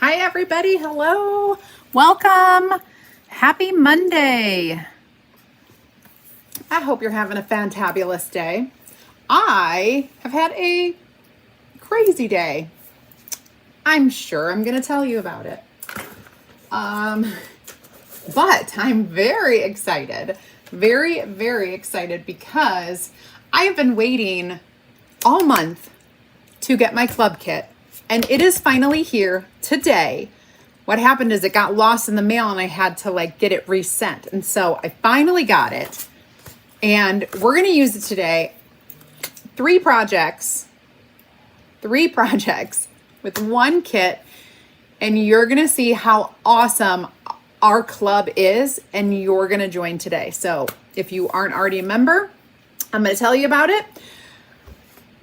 Hi, everybody. Hello. Welcome. Happy Monday. I hope you're having a fantabulous day. I have had a crazy day. I'm sure I'm going to tell you about it. But I'm very excited. Very, very excited because I've been waiting all month to get my club kit. And it is finally here today. What happened is it got lost in the mail and I had to get it resent. And so I finally got it. And we're going to use it today. Three projects with one kit. And you're going to see how awesome our club is. And you're going to join today. So if you aren't already a member, I'm going to tell you about it.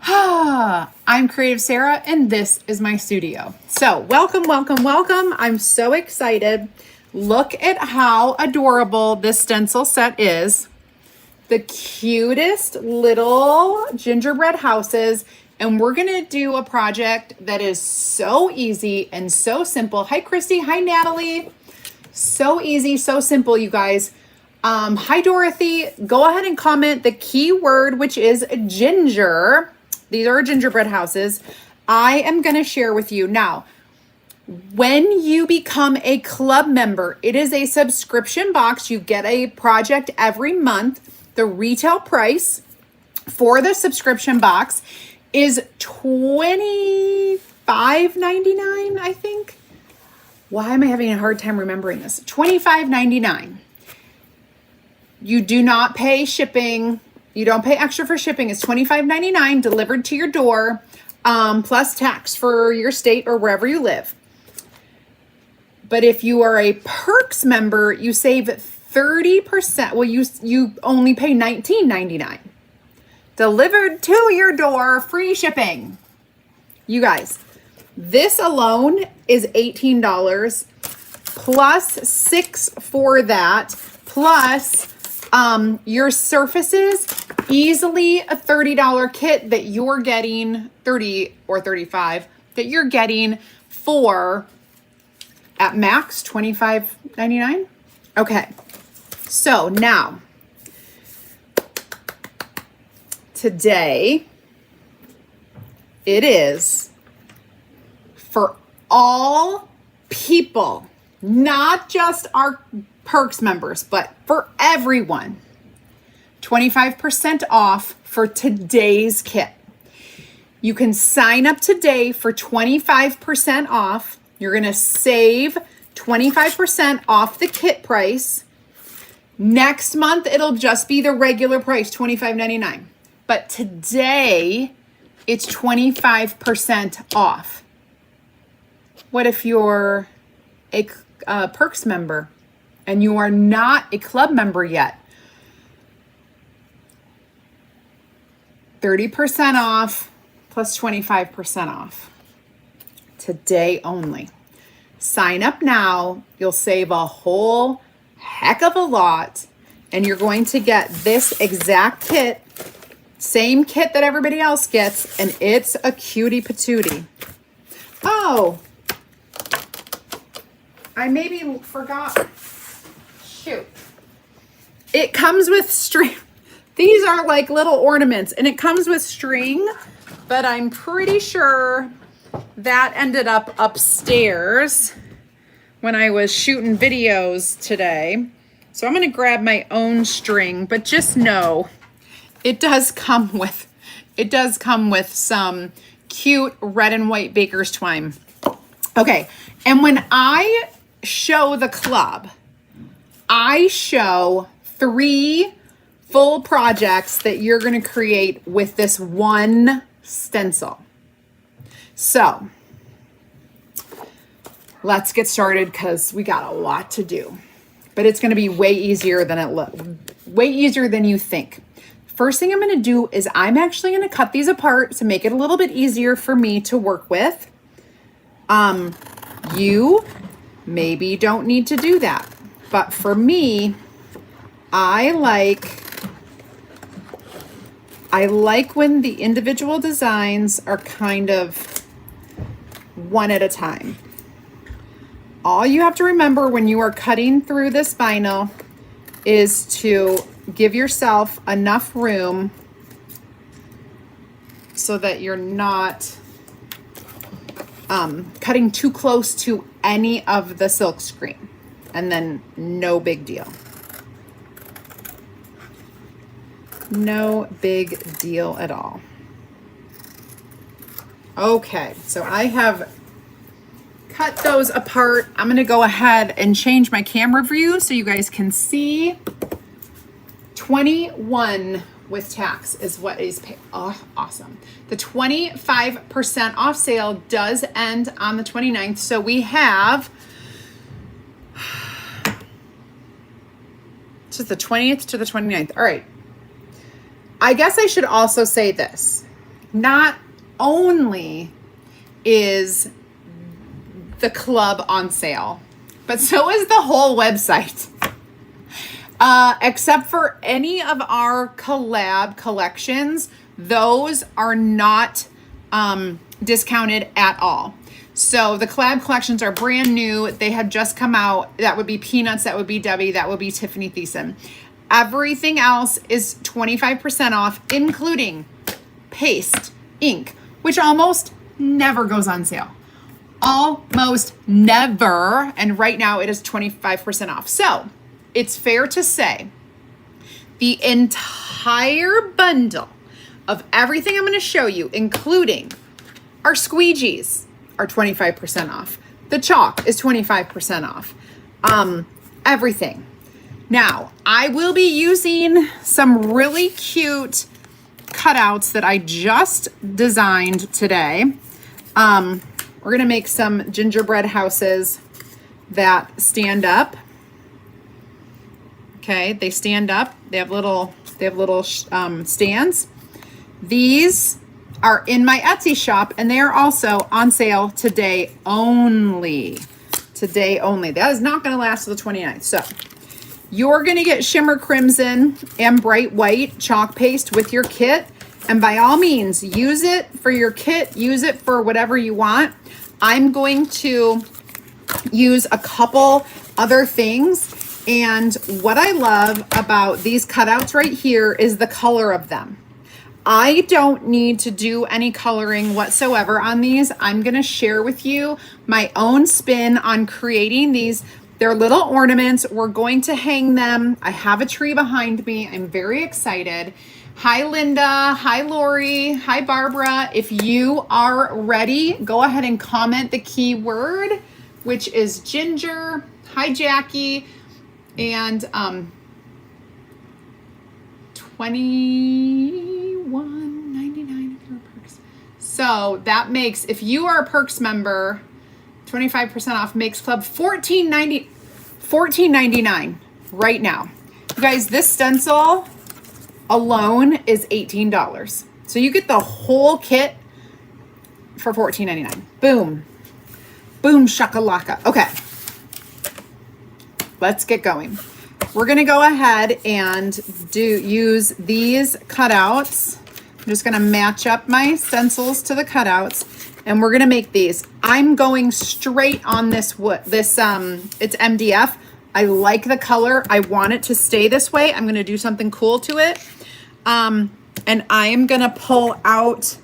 I'm Creative Sarah and this is my studio. So welcome. I'm so excited. Look at how adorable this stencil set is. The cutest little gingerbread houses. And we're going to do a project that is so easy and so simple. Hi, Christy. Hi, Natalie. So easy, so simple, you guys. Hi, Dorothy. Go ahead and comment the keyword, which is ginger. These are gingerbread houses. I am going to share with you now. When you become a club member, it is a subscription box. You get a project every month. The retail price for the subscription box is $25.99, I think. Why am I having a hard time remembering this? $25.99. You do not pay shipping. You don't pay extra for shipping. It's $25.99 delivered to your door, plus tax for your state or wherever you live. But if you are a Perks member, you save 30%. Well, you only pay $19.99. Delivered to your door, free shipping. You guys, this alone is $18 plus $6 for that, plus your surfaces, easily a $30 kit that you're getting, 30 or 35, that you're getting for at max $25.99. Okay, so now today it is for all people, not just our Perks members, but for everyone, 25% off for today's kit. You can sign up today for 25% off. You're going to save 25% off the kit price. Next month, it'll just be the regular price, $25.99. But today, it's 25% off. What if you're a Perks member and you are not a club member yet? 30% off plus 25% off. Today only. Sign up now. You'll save a whole heck of a lot. And you're going to get this exact kit. Same kit that everybody else gets. And it's a cutie patootie. Oh, I maybe forgot. Shoot. It comes with string. These are like little ornaments and it comes with string, but I'm pretty sure that ended up upstairs when I was shooting videos today. So I'm going to grab my own string, but just know it does come with some cute red and white baker's twine. Okay. And when I show the club, I show 3 full projects that you're going to create with this one stencil. So let's get started because we got a lot to do, but it's going to be way easier than you think. First thing I'm going to do is I'm actually going to cut these apart to make it a little bit easier for me to work with. You maybe don't need to do that, but for me, I like when the individual designs are kind of one at a time. All you have to remember when you are cutting through this vinyl is to give yourself enough room so that you're not cutting too close to any of the silk screen, and then no big deal. No big deal at all. Okay, so I have cut those apart. I'm gonna go ahead and change my camera view so you guys can see. 21 with tax is what is paid. Oh, awesome. The 25% off sale does end on the 29th. So we have just the 20th to the 29th. All right. I guess I should also say this. Not only is the club on sale, but so is the whole website. Except for any of our collab collections, those are not discounted at all. So the collab collections are brand new. They have just come out. That would be Peanuts, that would be Debbie, that would be Tiffany Thiessen. Everything else is 25% off, including paste, ink, which almost never goes on sale. Almost never. And right now it is 25% off. So it's fair to say the entire bundle of everything I'm going to show you, including our squeegees, are 25% off. The chalk is 25% off. Everything. Now, I will be using some really cute cutouts that I just designed today. We're going to make some gingerbread houses that stand up. Okay, they stand up. They have little stands. These are in my Etsy shop, and they are also on sale today only. Today only. That is not going to last till the 29th. So you're going to get shimmer crimson and bright white chalk paste with your kit. And by all means, use it for your kit. Use it for whatever you want. I'm going to use a couple other things. And what I love about these cutouts right here is the color of them. I don't need to do any coloring whatsoever on these. I'm going to share with you my own spin on creating these. They're little ornaments. We're going to hang them. I have a tree behind me. I'm very excited. Hi, Linda. Hi, Lori. Hi, Barbara. If you are ready, go ahead and comment the keyword, which is ginger. Hi, Jackie. And $21.99 if you're a Perks. So that makes, if you are a Perks member, 25% off makes club $14.99 right now. You guys, this stencil alone is $18. So you get the whole kit for $14.99. Boom. Boom shakalaka. Okay. Let's get going. We're going to go ahead and use these cutouts. I'm just going to match up my stencils to the cutouts, and we're going to make these. I'm going straight on this wood. It's MDF. I like the color. I want it to stay this way. I'm going to do something cool to it. And I am going to pull out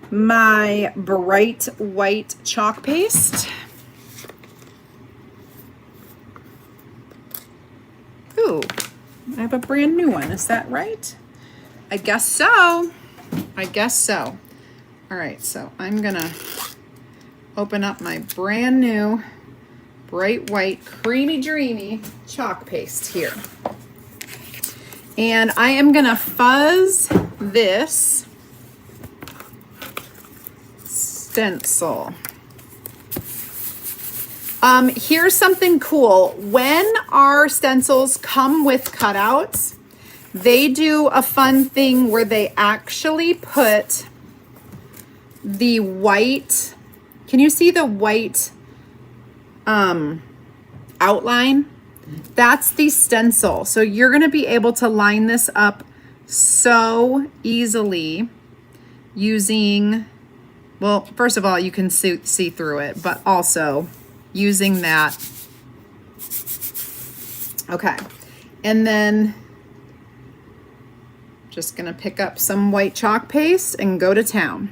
my bright white chalk paste. Ooh, I have a brand new one. Is that right? I guess so. I guess so. All right, so I'm gonna open up my brand new bright white creamy dreamy chalk paste here. And I am gonna fuzz this stencil. Here's something cool. When our stencils come with cutouts, they do a fun thing where they actually put the white, can you see the white outline? That's the stencil. So you're going to be able to line this up so easily using, well, first of all, you can see through it, but also using that. Okay, and then just gonna pick up some white chalk paste and go to town.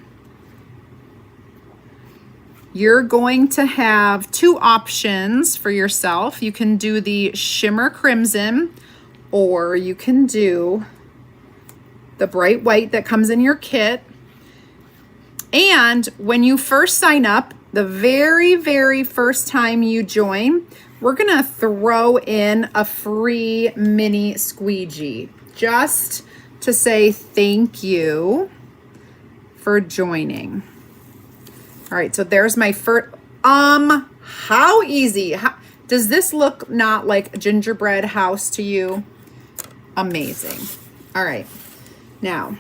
You're going to have two options for yourself. You can do the shimmer crimson, or you can do the bright white that comes in your kit. And when you first sign up, the very, very first time you join, we're gonna throw in a free mini squeegee just to say thank you for joining. All right, so there's my first, how easy. Does this look not like a gingerbread house to you? Amazing. All right, now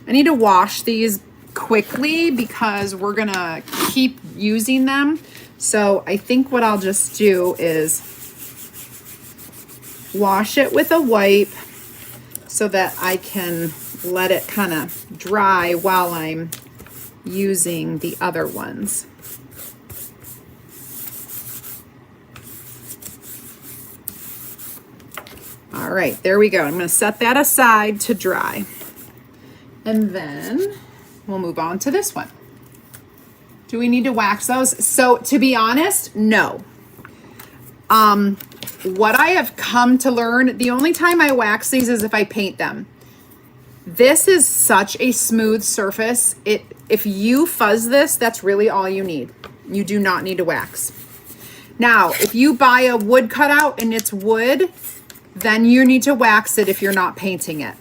I need to wash these quickly because we're gonna keep using them. So I think what I'll just do is wash it with a wipe so that I can let it kind of dry while I'm using the other ones. All right, there we go. I'm going to set that aside to dry. And then we'll move on to this one. Do we need to wax those? So to be honest, no. What I have come to learn, the only time I wax these is if I paint them. This is such a smooth surface. If you fuzz this, that's really all you need. You do not need to wax. Now, if you buy a wood cutout and it's wood, then you need to wax it if you're not painting it.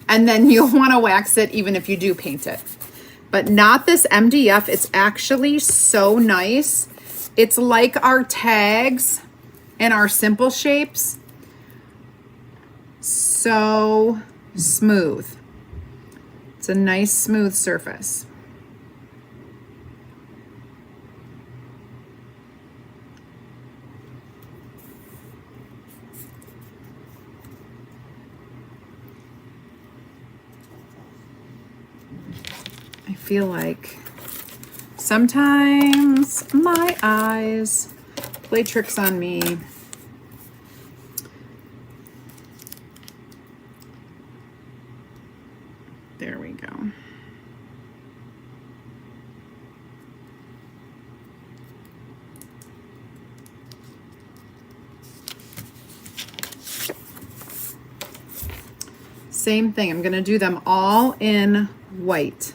And then you'll want to wax it even if you do paint it. But not this MDF. It's actually so nice. It's like our tags and our simple shapes. So smooth. It's a nice smooth surface. I feel like sometimes my eyes play tricks on me. There we go. Same thing. I'm going to do them all in white.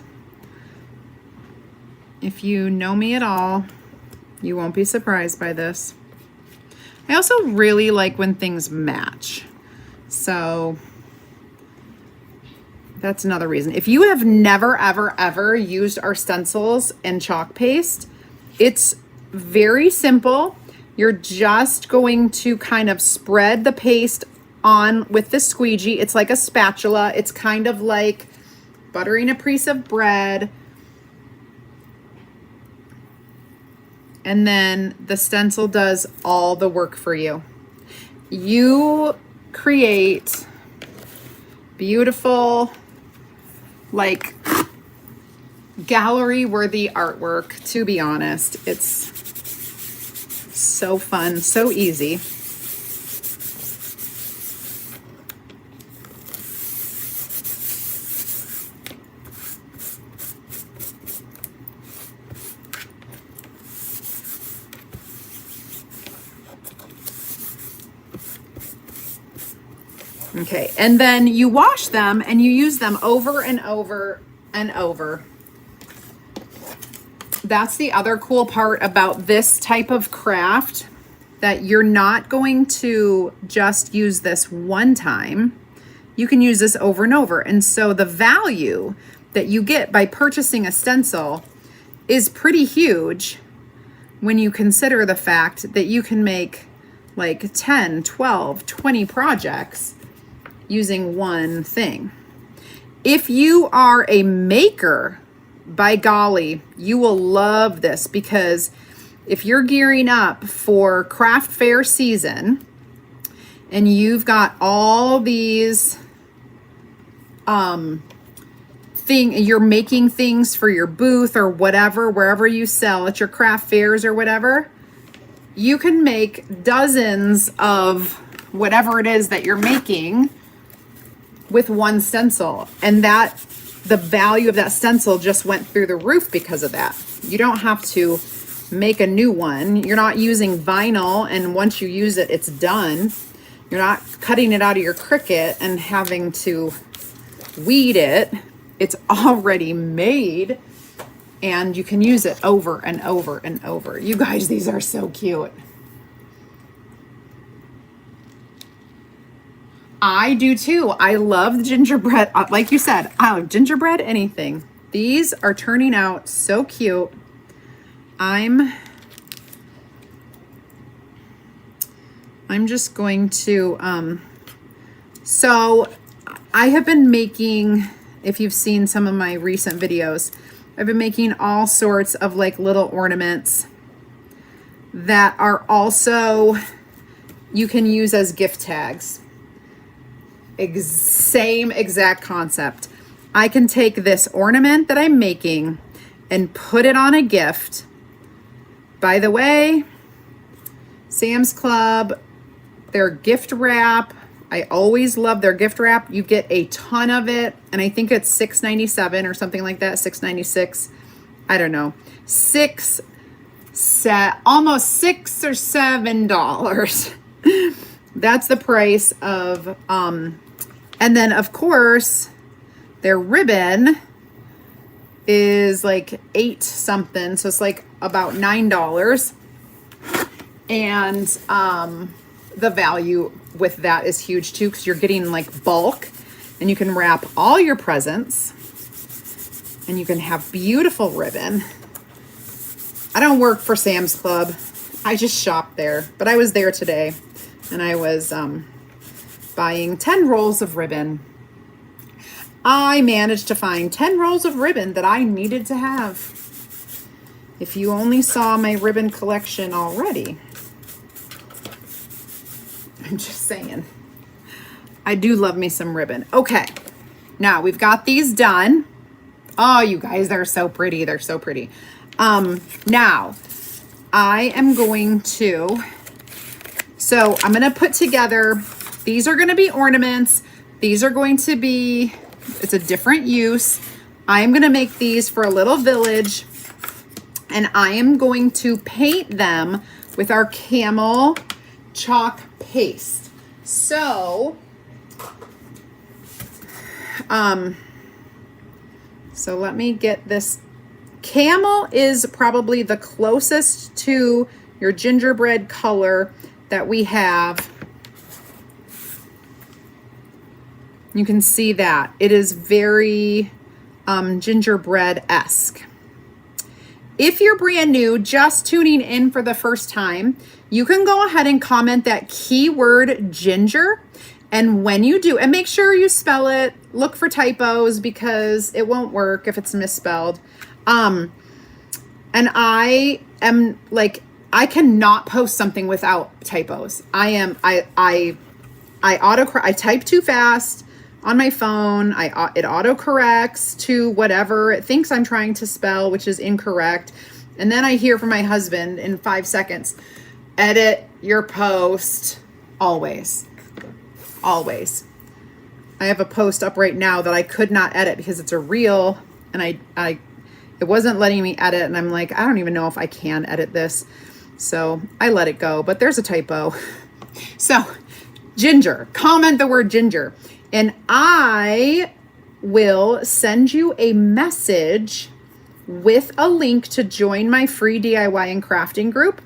If you know me at all, you won't be surprised by this. I also really like when things match. So that's another reason. If you have never, ever, ever used our stencils and chalk paste, it's very simple. You're just going to kind of spread the paste on with the squeegee. It's like a spatula. It's kind of like buttering a piece of bread. And then the stencil does all the work for you. You create beautiful, like, gallery worthy artwork. To be honest, it's so fun, so easy. Okay, and then you wash them and you use them over and over and over. That's the other cool part about this type of craft, that you're not going to just use this one time. You can use this over and over. And so the value that you get by purchasing a stencil is pretty huge when you consider the fact that you can make like 10, 12, 20 projects using one thing. If you are a maker, by golly, you will love this, because if you're gearing up for craft fair season and you've got all these you're making things for your booth or whatever, wherever you sell at your craft fairs or whatever, you can make dozens of whatever it is that you're making with one stencil. And that the value of that stencil just went through the roof because of that. You don't have to make a new one. You're not using vinyl, and once you use it, it's done. You're not cutting it out of your Cricut and having to weed it. It's already made, and you can use it over and over and over. You guys, these are so cute. I do too. I love gingerbread. Like you said, I love gingerbread anything. These are turning out so cute. I'm just going to, so I have been making, if you've seen some of my recent videos, I've been making all sorts of like little ornaments that are also, you can use as gift tags. Same exact concept. I can take this ornament that I'm making and put it on a gift. By the way, Sam's Club, their gift wrap, I always love their gift wrap. You get a ton of it, and I think it's $6.97 or something like that, $6.96. I don't know. Almost $6 or $7. That's the price of and then of course their ribbon is like $8 something, so it's like about $9. And the value with that is huge too, because you're getting like bulk, and you can wrap all your presents, and you can have beautiful ribbon. I don't work for Sam's Club. I just shop there, but I was there today, and I was buying 10 rolls of ribbon. I managed to find 10 rolls of ribbon that I needed to have. If you only saw my ribbon collection already. I'm just saying. I do love me some ribbon. Okay, now we've got these done. Oh, you guys, they're so pretty. They're so pretty. Now, I am going to, so I'm going to put together, these are going to be ornaments. These are going to be, it's a different use. I am going to make these for a little village, and I am going to paint them with our camel chalk paste. So, so let me get this. Camel is probably the closest to your gingerbread color that we have. You can see that it is very gingerbread-esque. If you're brand new, just tuning in for the first time, you can go ahead and comment that keyword ginger. And when you do, and make sure you spell it, look for typos, because it won't work if it's misspelled. And I am like, I cannot post something without typos. I type too fast on my phone. It autocorrects to whatever it thinks I'm trying to spell, which is incorrect. And then I hear from my husband in 5 seconds, edit your post. Always. Always. I have a post up right now that I could not edit because it's a reel, and it wasn't letting me edit, and I'm like, I don't even know if I can edit this. So I let it go, but there's a typo. So ginger, comment the word ginger, and I will send you a message with a link to join my free DIY and crafting group.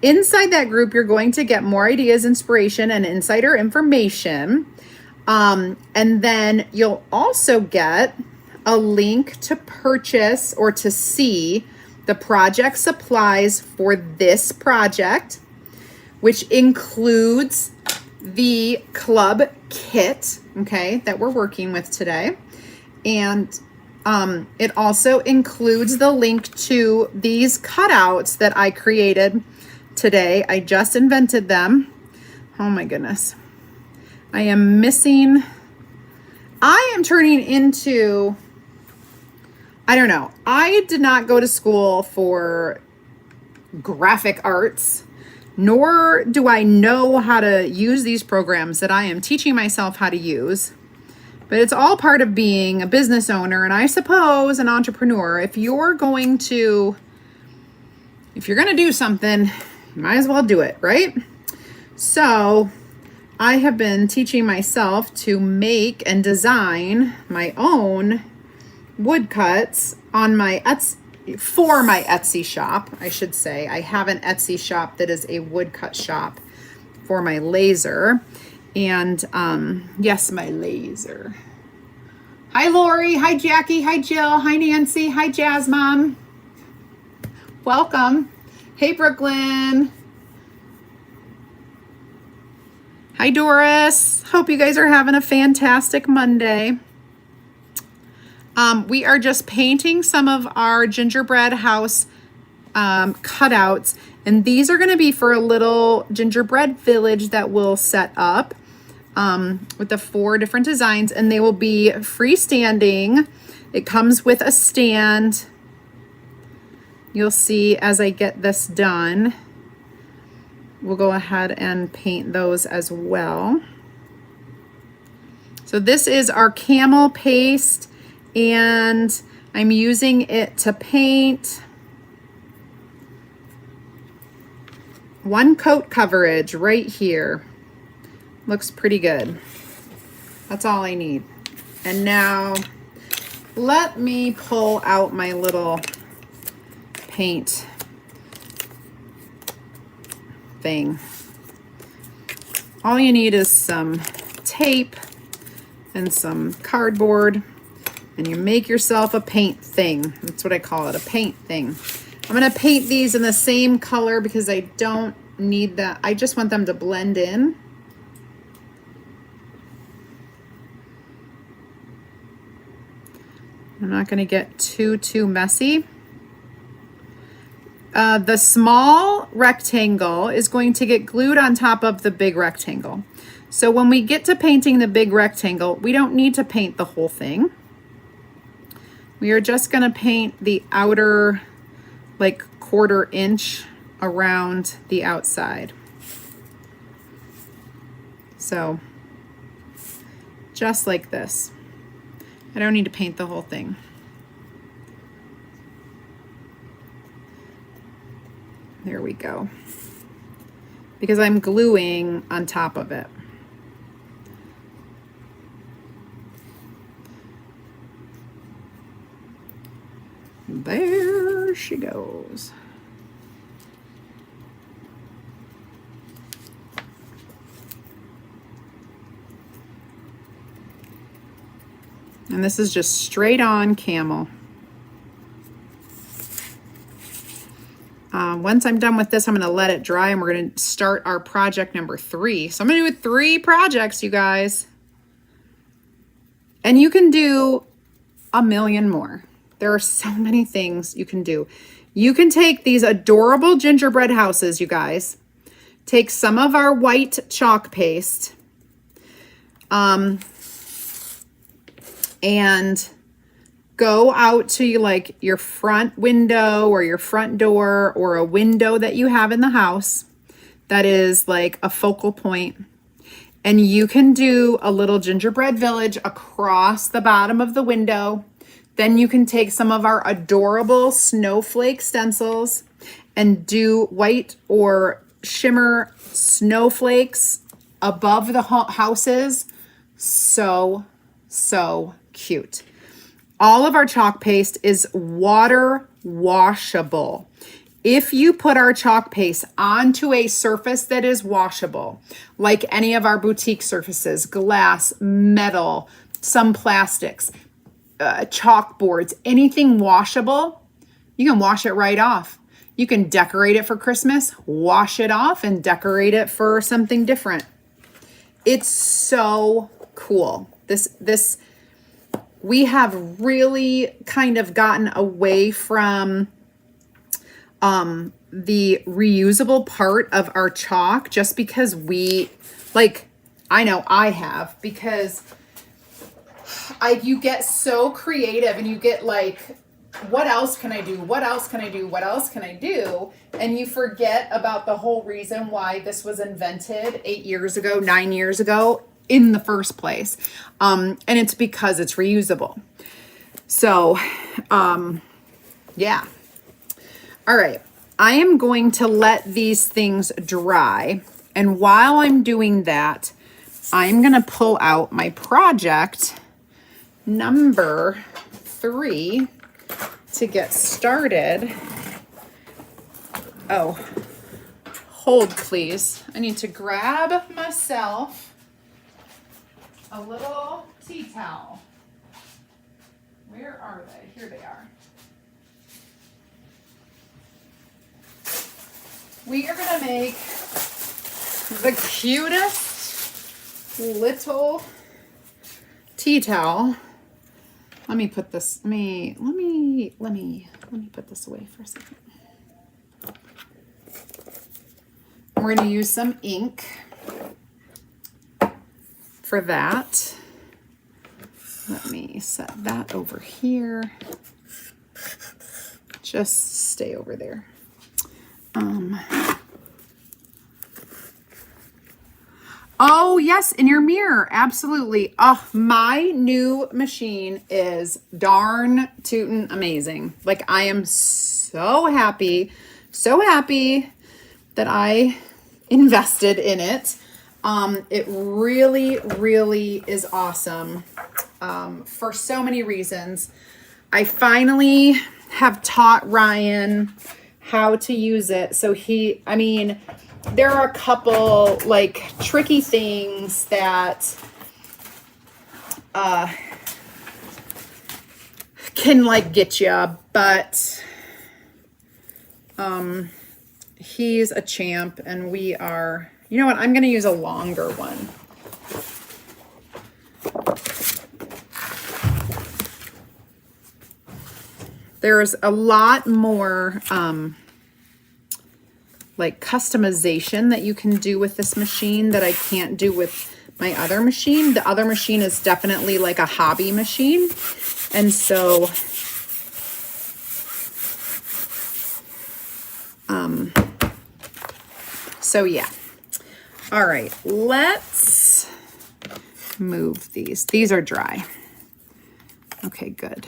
Inside that group, you're going to get more ideas, inspiration, and insider information. And then you'll also get a link to purchase or to see the project supplies for this project, which includes the club kit, okay, that we're working with today. And it also includes the link to these cutouts that I created today. I just invented them. Oh my goodness. I am turning into I don't know. I did not go to school for graphic arts, nor do I know how to use these programs that I am teaching myself how to use. But it's all part of being a business owner, and I suppose an entrepreneur. If you're going to do something, you might as well do it, right? So I have been teaching myself to make and design my own woodcuts on my for my Etsy shop, I should say. I have an Etsy shop that is a woodcut shop for my laser. And yes, my laser. Hi, Lori. Hi, Jackie. Hi, Jill. Hi, Nancy. Hi, Jazz Mom. Welcome. Hey, Brooklyn. Hi, Doris. Hope you guys are having a fantastic Monday. We are just painting some of our gingerbread house cutouts, and these are going to be for a little gingerbread village that we'll set up with the 4 different designs, and they will be freestanding. It comes with a stand. You'll see as I get this done. We'll go ahead and paint those as well. So this is our camel paste, and I'm using it to paint 1 coat coverage right here. Looks pretty good. That's all I need. And now let me pull out my little paint thing. All you need is some tape and some cardboard, and you make yourself a paint thing. That's what I call it, a paint thing. I'm going to paint these in the same color because I don't need that. I just want them to blend in. I'm not going to get too messy. The small rectangle is going to get glued on top of the big rectangle. So when we get to painting the big rectangle, we don't need to paint the whole thing. We are just going to paint the outer, like, 1/4 inch around the outside. So just like this. I don't need to paint the whole thing. There we go. Because I'm gluing on top of it. There she goes. And this is just straight on camel. Once I'm done with this, I'm going to let it dry, and we're going to start our project number 3. So I'm going to do 3 projects, you guys. And you can do a million more. There are so many things you can do. You can take these adorable gingerbread houses, you guys. Take some of our white chalk paste. And go out to like your front window or your front door or a window that you have in the house that is like a focal point. And you can do a little gingerbread village across the bottom of the window. Then you can take some of our adorable snowflake stencils and do white or shimmer snowflakes above the houses. So cute. All of our chalk paste is water washable. If you put our chalk paste onto a surface that is washable, like any of our boutique surfaces, glass, metal, some plastics, chalkboards, anything washable, you can wash it right off. You can decorate it for Christmas, wash it off, and decorate it for something different. It's so cool. We have really kind of gotten away from the reusable part of our chalk just because I know I have, because you get so creative and you get like what else can I do? What else can I do? What else can I do? And you forget about the whole reason why this was invented 8 years ago, 9 years ago in the first place. And it's because it's reusable. So, yeah. All right. I am going to let these things dry. And while I'm doing that, I'm going to pull out my project number 3 to get started. Oh, hold please. I need to grab myself a little tea towel. Where are they? Here they are. We are gonna make the cutest little tea towel. Let me put this, let me put this away for a second. We're going to use some ink for that. Let me set that over here. Just stay over there. Oh, yes, in your mirror. Absolutely. Oh, my new machine is darn tootin' amazing. Like, I am so happy that I invested in it. It really, really is awesome for so many reasons. I finally have taught Ryan how to use it. So there are a couple like tricky things that can like get you, but he's a champ and we are, you know what, I'm going to use a longer one. There's a lot more like customization that you can do with this machine that I can't do with my other machine. The other machine is definitely like a hobby machine. And so yeah. All right, let's move these. These are dry. Okay, good.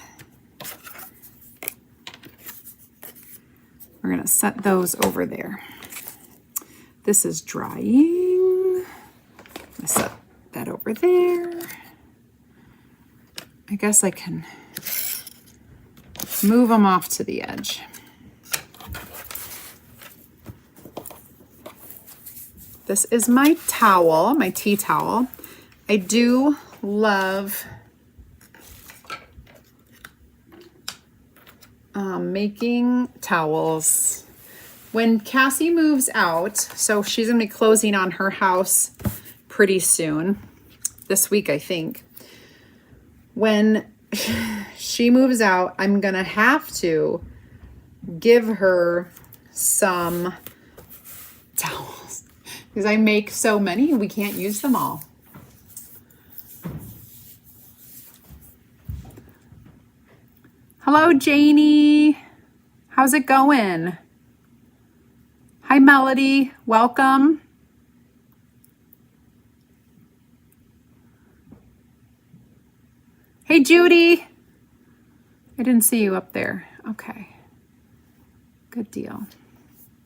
We're gonna set those over there. This is drying. I set that over there. I guess I can move them off to the edge. This is my towel, my tea towel. I do love making towels. When Cassie moves out, so she's gonna be closing on her house pretty soon, this week I think. When she moves out, I'm gonna have to give her some towels because I make so many and we can't use them all. Hello, Janie. How's it going? Hi, Melody. Welcome. Hey, Judy. I didn't see you up there. Okay. Good deal.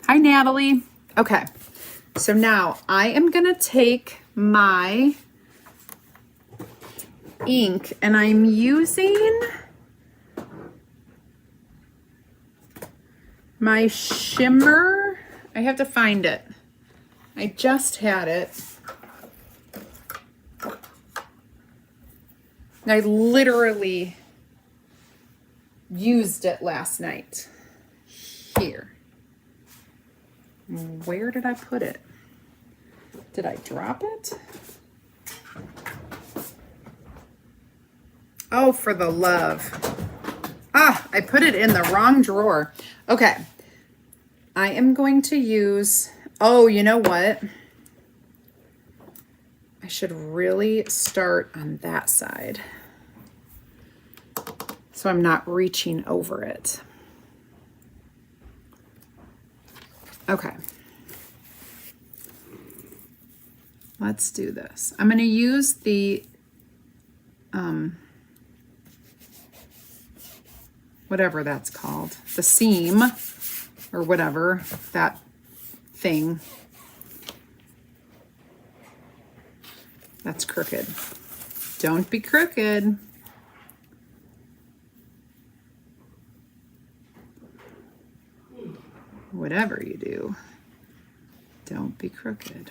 Hi, Natalie. Okay. So now I am going to take my ink and I'm using my shimmer. I have to find it. I just had it. I literally used it last night. Here. Where did I put it? Did I drop it? Oh, for the love. Ah, I put it in the wrong drawer. Okay. I am going to use, oh, you know what? I should really start on that side. so I'm not reaching over it. Okay. Let's do this. I'm going to use the whatever that's called, the seam or whatever, that thing that's crooked. Don't be crooked. Whatever you do, don't be crooked.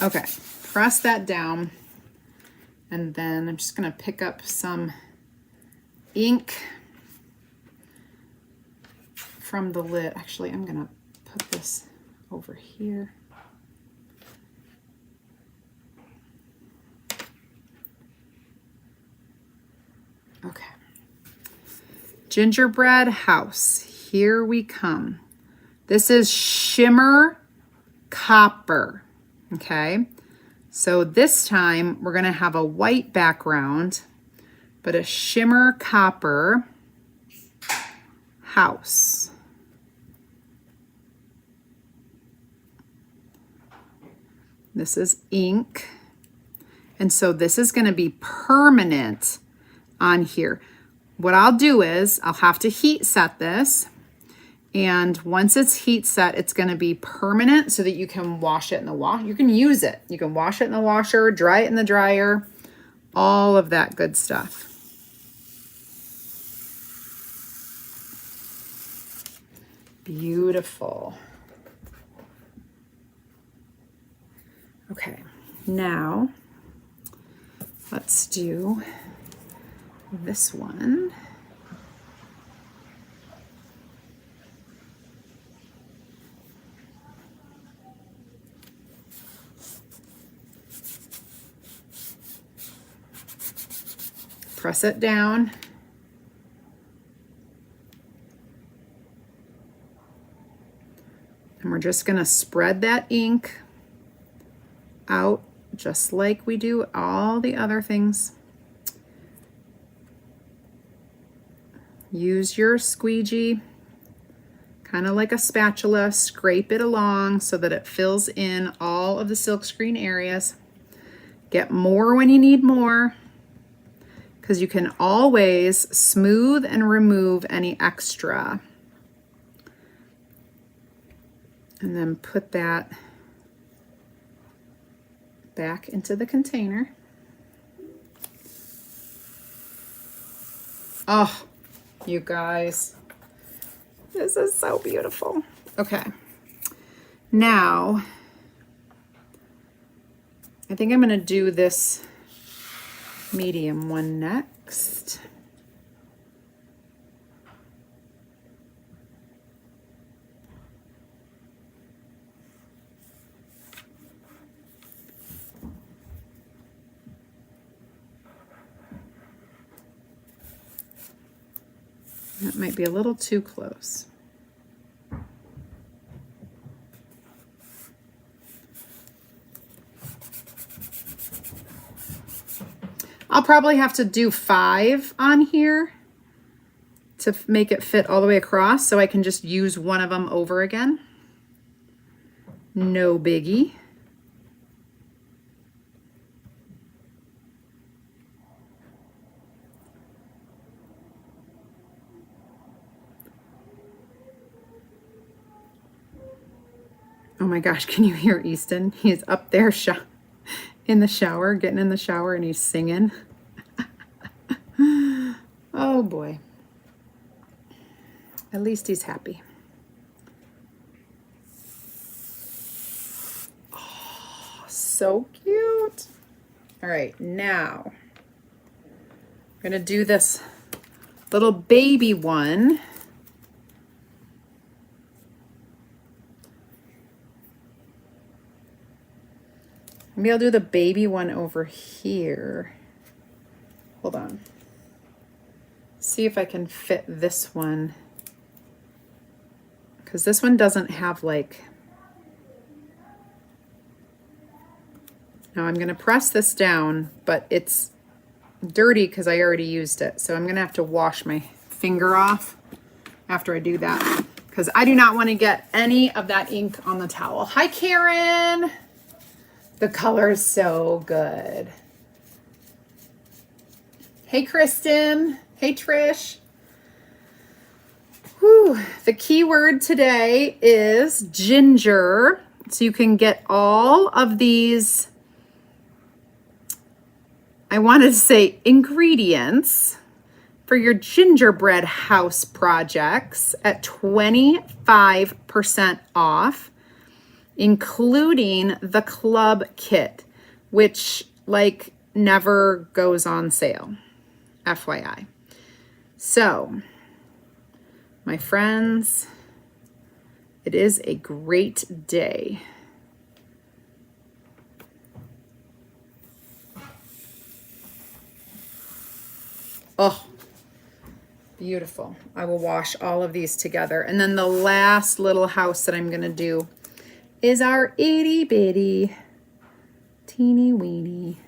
Okay, press that down, and then I'm just going to pick up some ink from the lid. Actually, I'm going to put this over here. Okay. Gingerbread House, here we come. This is shimmer copper, okay? So this time we're gonna have a white background, but a shimmer copper house. This is ink. And so this is gonna be permanent on here. What I'll do is I'll have to heat set this, and once it's heat set, it's going to be permanent so that you can wash it in the wash. You can use it. You can wash it in the washer, dry it in the dryer, all of that good stuff. Beautiful. Okay, now let's do this one. Press it down. And we're just going to spread that ink out just like we do all the other things. Use your squeegee, kind of like a spatula, scrape it along so that it fills in all of the silkscreen areas. Get more when you need more, because you can always smooth and remove any extra. And then put that back into the container. Oh, you guys, this is so beautiful. Okay, now I think I'm going to do this medium one next. That might be a little too close. I'll probably have to do 5 on here to make it fit all the way across, so I can just use one of them over again. No biggie. Oh my gosh, can you hear Easton? He's up there in the shower, getting in the shower, and he's singing. Oh boy. At least he's happy. Oh, so cute. All right, now I'm gonna do this little baby one. Maybe I'll do the baby one over here. Hold on. See if I can fit this one. Because this one doesn't have like... Now I'm going to press this down, but it's dirty because I already used it. So I'm going to have to wash my finger off after I do that because I do not want to get any of that ink on the towel. Hi, Karen. The color is so good. Hey, Kristen. Hey, Trish. Whew. The keyword today is ginger. So you can get all of these, I wanted to say ingredients for your gingerbread house projects at 25% off, including the club kit, which like never goes on sale, FYI. So, my friends, it is a great day. Oh, beautiful. I will wash all of these together. And then the last little house that I'm going to do is our itty bitty, teeny weeny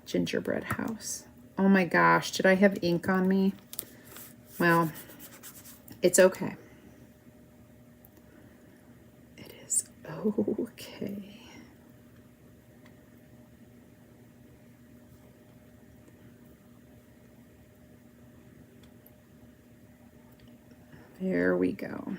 gingerbread house. Oh my gosh, did I have ink on me? Well, it's okay. It is okay. There we go.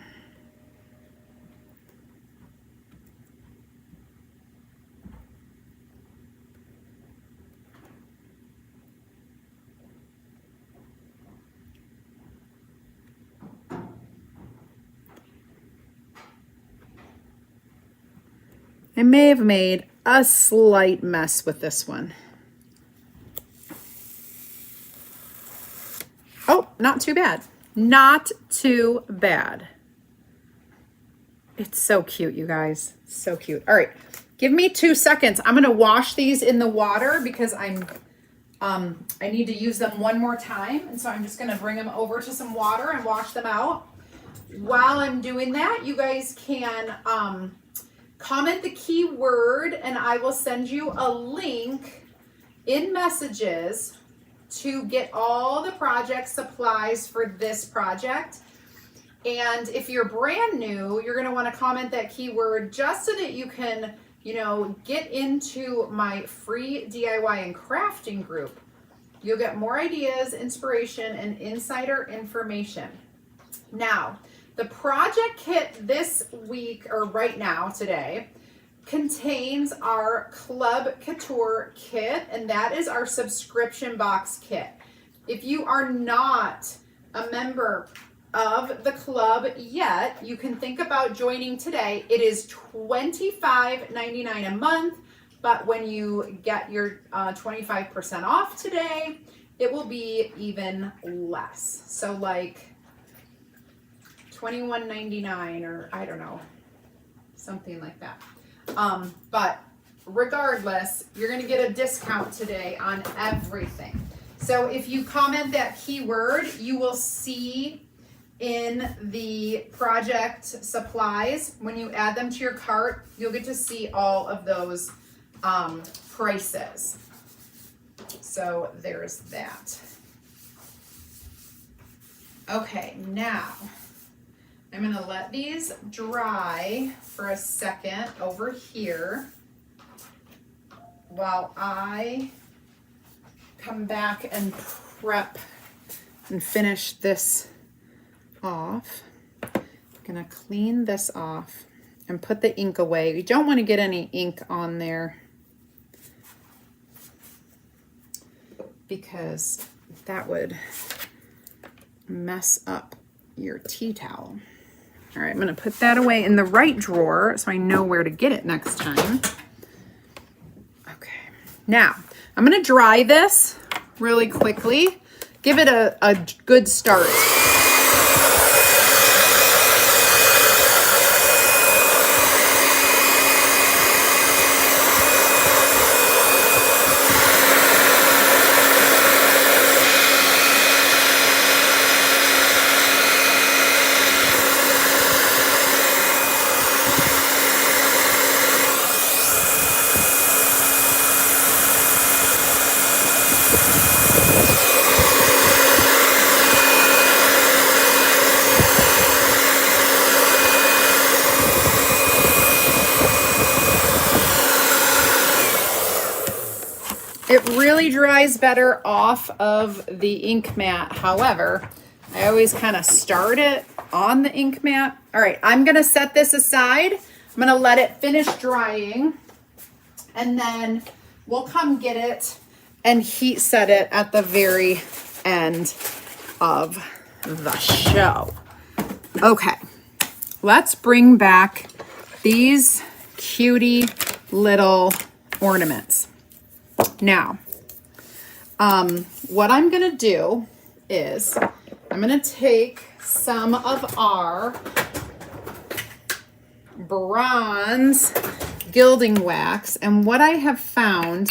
I may have made a slight mess with this one. Oh, not too bad. Not too bad. It's so cute, you guys. So cute. All right, give me 2 seconds. I'm gonna wash these in the water because I need to use them one more time. And so I'm just gonna bring them over to some water and wash them out. While I'm doing that, you guys can comment the keyword and I will send you a link in messages to get all the project supplies for this project. And if you're brand new, you're going to want to comment that keyword just so that you can, you know, get into my free DIY and crafting group. You'll get more ideas, inspiration, and insider information. Now, the project kit this week, or right now, today, contains our Club Couture kit, and that is our subscription box kit. If you are not a member of the club yet, you can think about joining today. It is $25.99 a month, but when you get your 25% off today, it will be even less. So like $21.99 or I don't know, something like that. But regardless, you're going to get a discount today on everything. So if you comment that keyword, you will see in the project supplies, when you add them to your cart, you'll get to see all of those prices. So there's that. Okay, now I'm going to let these dry for a second over here while I come back and prep and finish this off. I'm going to clean this off and put the ink away. You don't want to get any ink on there because that would mess up your tea towel. All right, I'm going to put that away in the right drawer so I know where to get it next time. Okay, now I'm going to dry this really quickly. Give it a good start. It really dries better off of the ink mat. However, I always kind of start it on the ink mat. All right, I'm gonna set this aside. I'm gonna let it finish drying, and then we'll come get it and heat set it at the very end of the show. Okay, let's bring back these cutie little ornaments. Now, what I'm gonna do is I'm gonna take some of our bronze gilding wax, and what I have found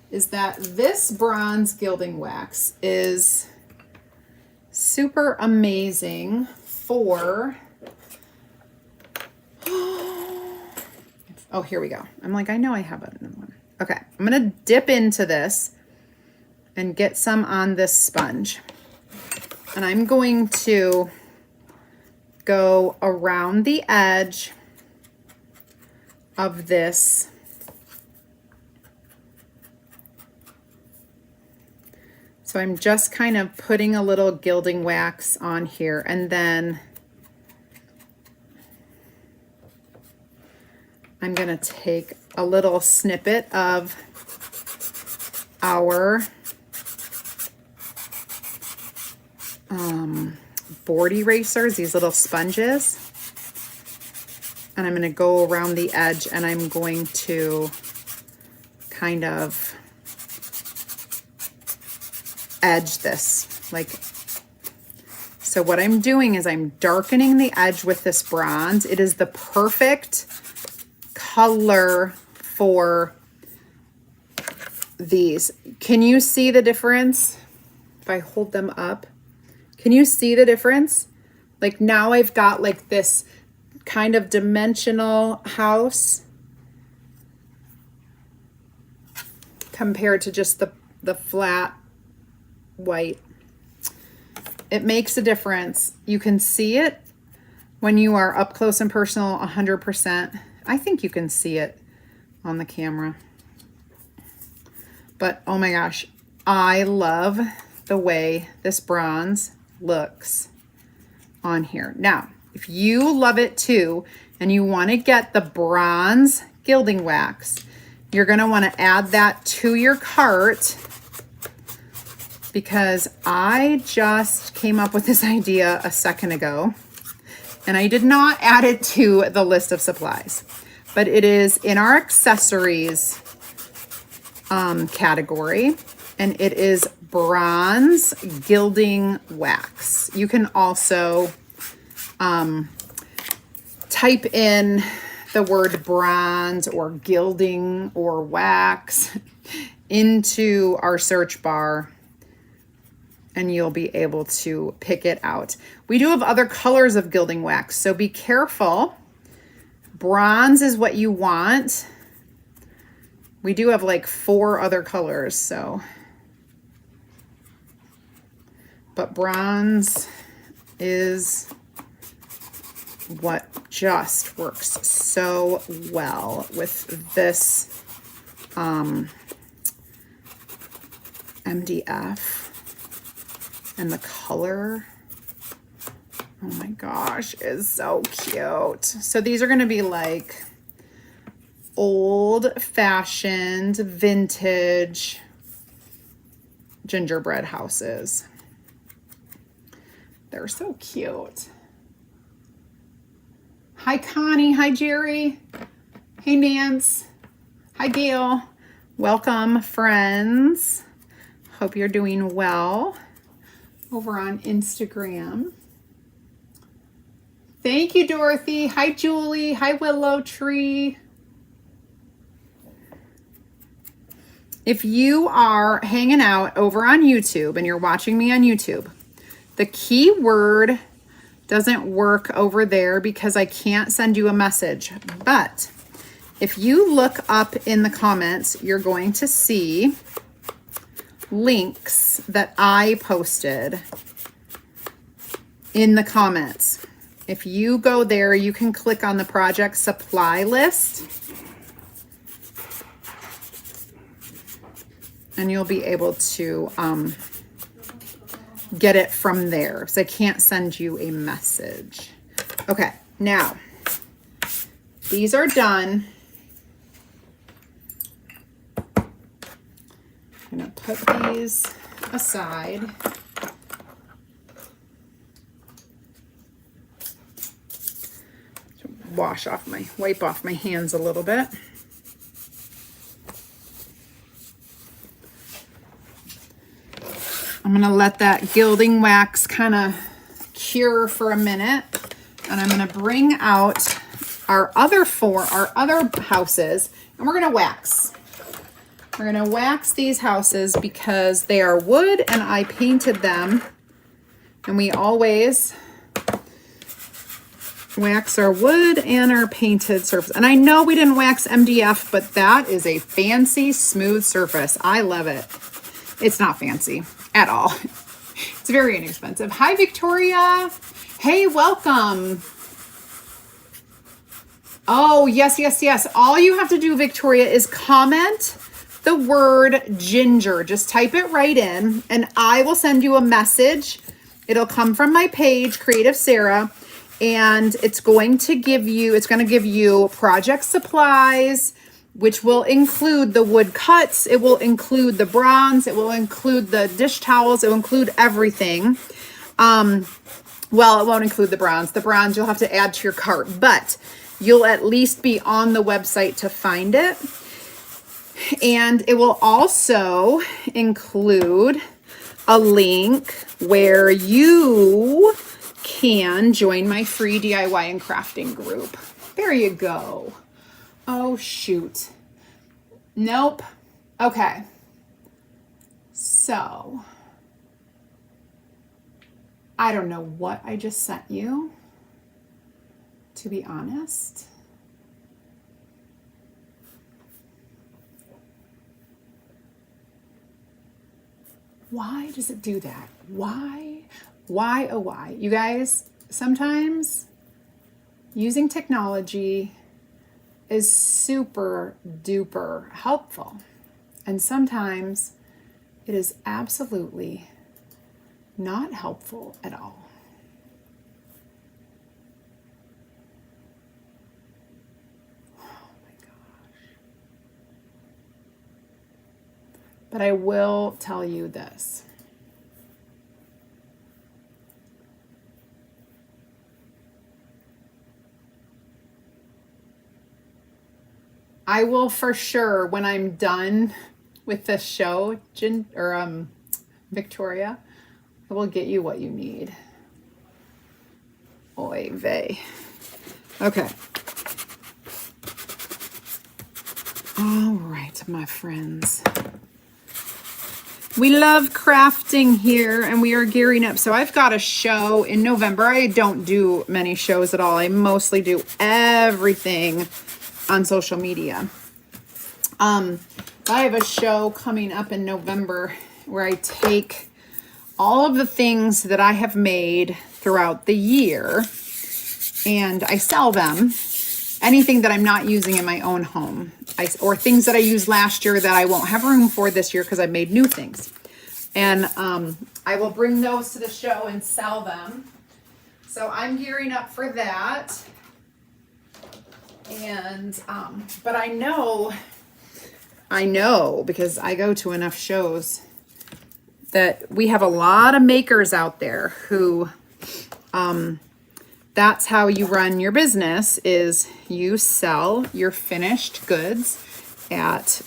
is that this bronze gilding wax is super amazing for, oh, here we go. I'm like, I know I have another one. Okay, I'm gonna dip into this and get some on this sponge. And I'm going to go around the edge of this so I'm just kind of putting a little gilding wax on here, and then I'm going to take a little snippet of our board erasers, these little sponges, and I'm going to go around the edge, and I'm going to kind of edge this, like, so what I'm doing is I'm darkening the edge with this bronze. It is the perfect color for these. Can you see the difference? If I hold them up, can you see the difference? Like now I've got like this kind of dimensional house compared to just the flat white. It makes a difference. You can see it when you are up close and personal 100%. I think you can see it on the camera. But oh my gosh, I love the way this bronze looks on here. Now, if you love it too, and you want to get the bronze gilding wax, you're going to want to add that to your cart, because I just came up with this idea a second ago, and I did not add it to the list of supplies, but it is in our accessories category, and it is bronze gilding wax. You can also type in the word bronze or gilding or wax into our search bar, and you'll be able to pick it out. We do have other colors of gilding wax, so be careful. Bronze is what you want. We do have like 4 other colors, so. But bronze is what just works so well with this MDF. And the color, oh my gosh, is so cute. So these are going to be like old-fashioned, vintage gingerbread houses. They're so cute. Hi, Connie. Hi, Jerry. Hey, Nance. Hi, Gail. Welcome, friends. Hope you're doing well over on Instagram. Thank you, Dorothy. Hi, Julie. Hi, Willow Tree. If you are hanging out over on YouTube and you're watching me on YouTube, the keyword doesn't work over there because I can't send you a message. But if you look up in the comments, you're going to see links that I posted in the comments. If you go there, you can click on the project supply list. and you'll be able to get it from there. So I can't send you a message. Okay, now these are done. I'm gonna put these aside. Wipe off my hands a little bit. I'm gonna let that gilding wax kind of cure for a minute, and I'm gonna bring out our other houses, and we're gonna wax. We're gonna wax these houses because they are wood and I painted them, and we always wax our wood and our painted surface. And I know we didn't wax MDF, but that is a fancy smooth surface. I love it. It's not fancy at all. It's very inexpensive. Hi, Victoria. Hey, welcome. Oh, yes, yes, yes. All you have to do, Victoria, is comment the word ginger. Just type it right in and I will send you a message. It'll come from my page, Creative Sarah, and it's going to give you project supplies, which will include the wood cuts. It will include the bronze. It will include the dish towels. It will include everything. Well, it won't include the bronze. The bronze you'll have to add to your cart, but you'll at least be on the website to find it. And it will also include a link where you can join my free DIY and crafting group. There you go. Oh, shoot. Nope. Okay. So, I don't know what I just sent you, to be honest. Why does it do that? Why, oh, why? You guys, sometimes using technology is super duper helpful. And sometimes it is absolutely not helpful at all. But I will tell you this. I will for sure, when I'm done with this show, Victoria, I will get you what you need. Oy vey. Okay. All right, my friends. We love crafting here and we are gearing up. So I've got a show in November. I don't do many shows at all. I mostly do everything on social media. I have a show coming up in November where I take all of the things that I have made throughout the year and I sell them. Anything that I'm not using in my own home, or things that I used last year that I won't have room for this year because I've made new things. And I will bring those to the show and sell them. So I'm gearing up for that. And, but I know because I go to enough shows that we have a lot of makers out there who, that's how you run your business, is you sell your finished goods at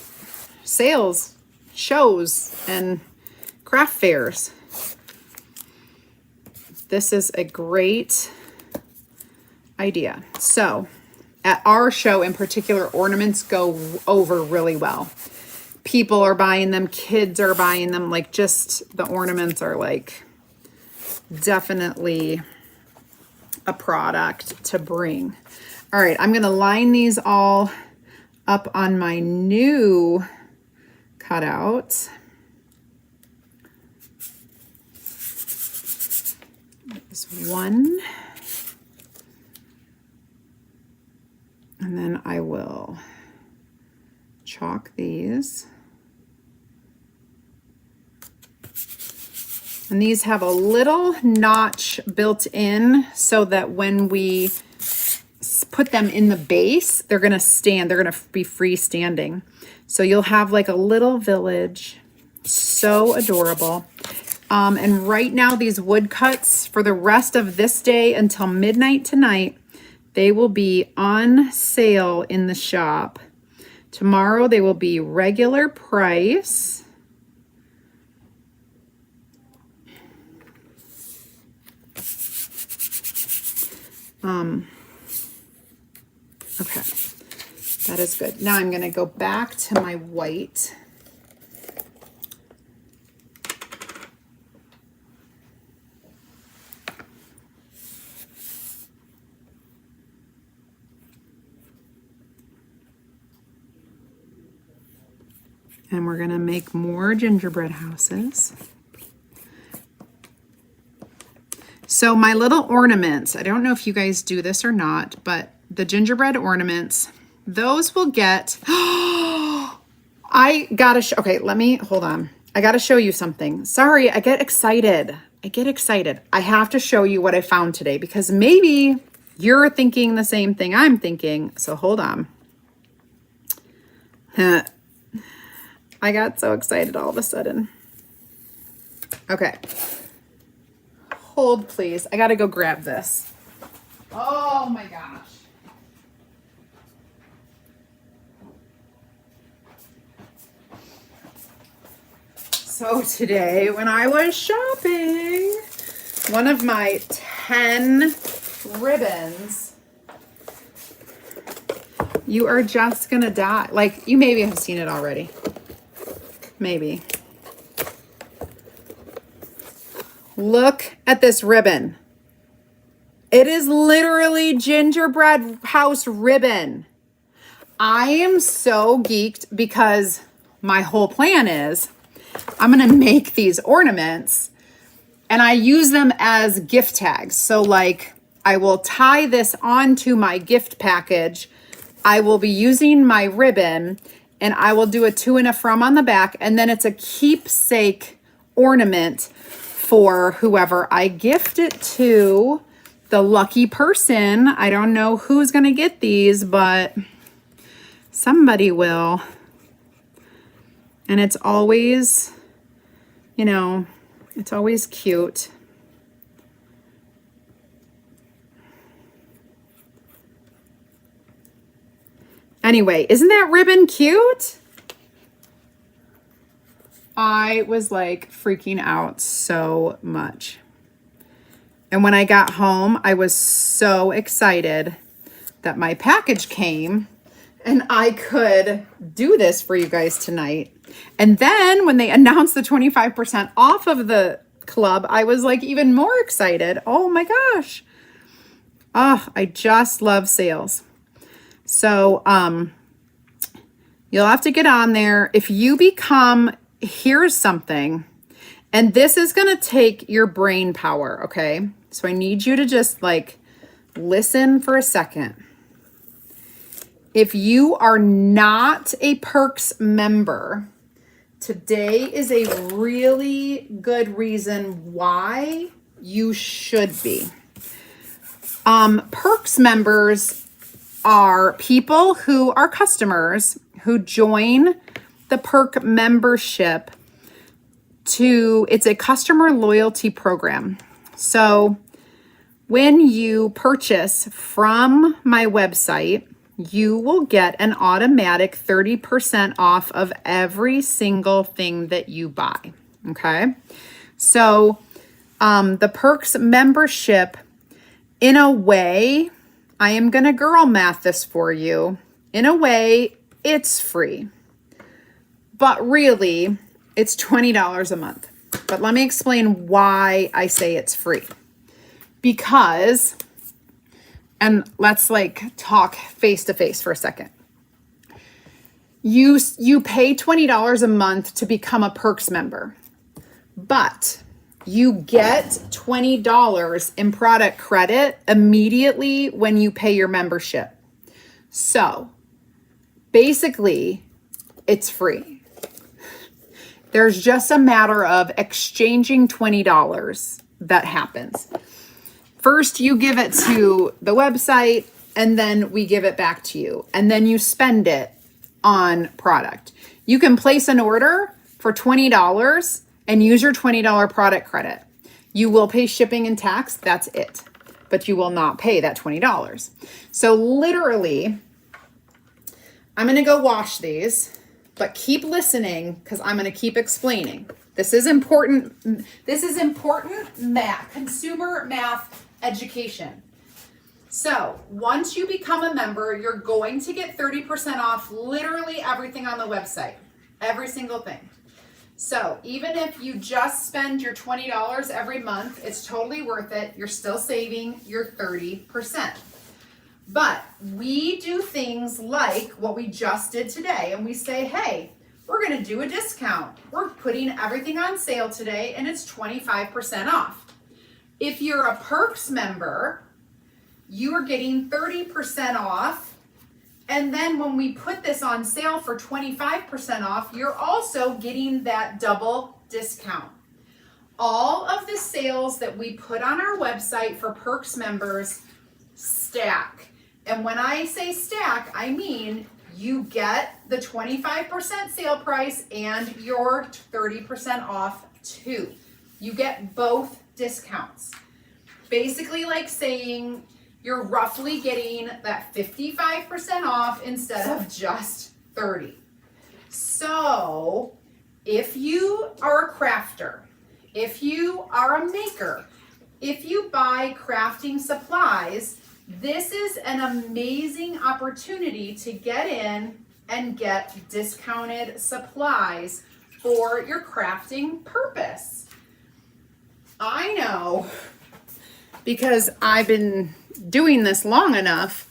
sales, shows, and craft fairs. This is a great idea. So at our show in particular, ornaments go over really well. People are buying them, kids are buying them, like just the ornaments are like definitely a product to bring. All right, I'm gonna line these all up on my new cutout. This one. And then I will chalk these. And these have a little notch built in so that when we put them in the base, they're going to stand. They're going to be freestanding. So you'll have like a little village. So adorable. And right now, these woodcuts for the rest of this day until midnight tonight, they will be on sale in the shop. Tomorrow, they will be regular price. Okay, that is good. Now I'm going to go back to my white. And we're going to make more gingerbread houses. So my little ornaments, I don't know if you guys do this or not, but the gingerbread ornaments, those will get, I gotta show, okay, hold on. I gotta show you something. Sorry, I get excited. I have to show you what I found today because maybe you're thinking the same thing I'm thinking. So hold on. I got so excited all of a sudden. Okay. Hold, please. I gotta go grab this. Oh my gosh. So today when I was shopping, one of my 10 ribbons, you are just gonna die. Like, you maybe have seen it already. Maybe. Look at this ribbon. It is literally gingerbread house ribbon. I am so geeked because my whole plan is I'm going to make these ornaments and I use them as gift tags. So like I will tie this onto my gift package. I will be using my ribbon and I will do a to and a from on the back. And then it's a keepsake ornament for whoever I gift it to, the lucky person. I don't know who's going to get these, but somebody will. And it's always, you know, it's always cute. Anyway, isn't that ribbon cute? I was like freaking out so much. And when I got home, I was so excited that my package came and I could do this for you guys tonight. And then when they announced the 25% off of the club, I was like even more excited. Oh my gosh. Oh, I just love sales. So, you'll have to get on there. If you become, here's something, and this is going to take your brain power. Okay. So I need you to just like listen for a second. If you are not a Perks member, today is a really good reason why you should be. Perks members are people who are customers who join the Perk membership it's a customer loyalty program. So when you purchase from my website, you will get an automatic 30% off of every single thing that you buy. Okay. So, the Perks membership, in a way, I am going to girl math this for you. In a way, it's free, but really it's $20 a month. But let me explain why I say it's free. Because, and let's like talk face to face for a second. You pay $20 a month to become a Perks member, but you get $20 in product credit immediately when you pay your membership. So basically, it's free. There's just a matter of exchanging $20 that happens. First, you give it to the website, and then we give it back to you. And then you spend it on product. You can place an order for $20 and use your $20 product credit. You will pay shipping and tax, that's it. But you will not pay that $20. So literally, I'm gonna go wash these, but keep listening because I'm gonna keep explaining. This is important. This is important math, consumer math education. So once you become a member, you're going to get 30% off literally everything on the website, every single thing. So even if you just spend your $20 every month, it's totally worth it. You're still saving your 30%. But we do things like what we just did today, and we say, hey, we're going to do a discount. We're putting everything on sale today, and it's 25% off. If you're a Perks member, you are getting 30% off. And then when we put this on sale for 25% off, you're also getting that double discount. All of the sales that we put on our website for Perks members stack. And when I say stack, I mean you get the 25% sale price and your 30% off too. You get both discounts. Basically like saying you're roughly getting that 55% off instead of just 30. So if you are a crafter, if you are a maker, if you buy crafting supplies, this is an amazing opportunity to get in and get discounted supplies for your crafting purpose. I know, because I've been doing this long enough,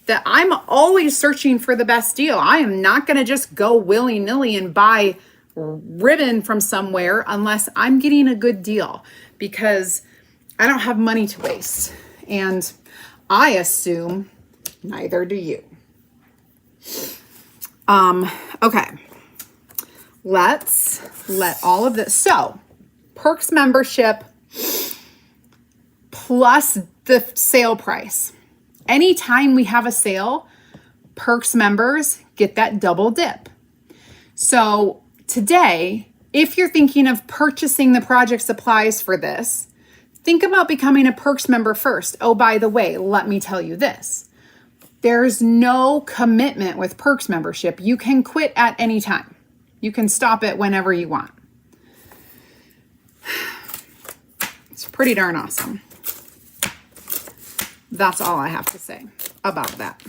that I'm always searching for the best deal. I am not going to just go willy-nilly and buy ribbon from somewhere unless I'm getting a good deal, because I don't have money to waste. And I assume neither do you. Okay. Let's let all of this. So, Perks membership plus the sale price. Anytime we have a sale, Perks members get that double dip. So today, if you're thinking of purchasing the project supplies for this, think about becoming a Perks member first. Oh, by the way, let me tell you this. There's no commitment with Perks membership. You can quit at any time. You can stop it whenever you want. It's pretty darn awesome. That's all I have to say about that.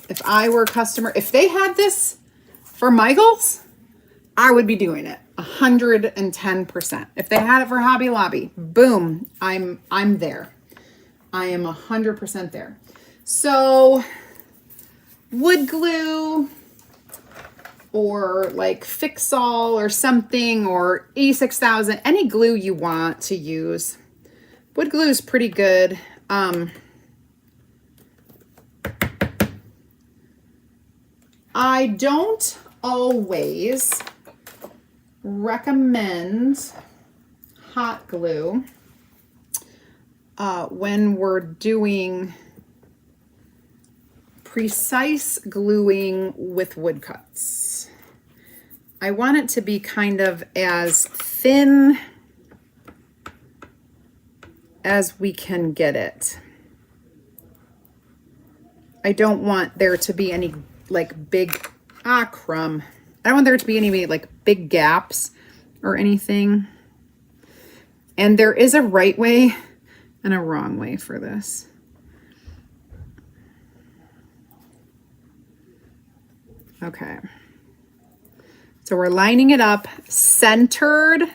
If I were a customer, if they had this for Michael's, I would be doing it 110%. If they had it for Hobby Lobby, boom, I'm there. I am 100% there. So wood glue or like Fix-All or something, or E6000, any glue you want to use. Wood glue is pretty good. I don't always recommend hot glue when we're doing precise gluing with woodcuts. I want it to be kind of as thin as we can get it. I don't want there to be any like big, crumb. I don't want there to be any like big gaps or anything. And there is a right way and a wrong way for this. Okay. So we're lining it up centered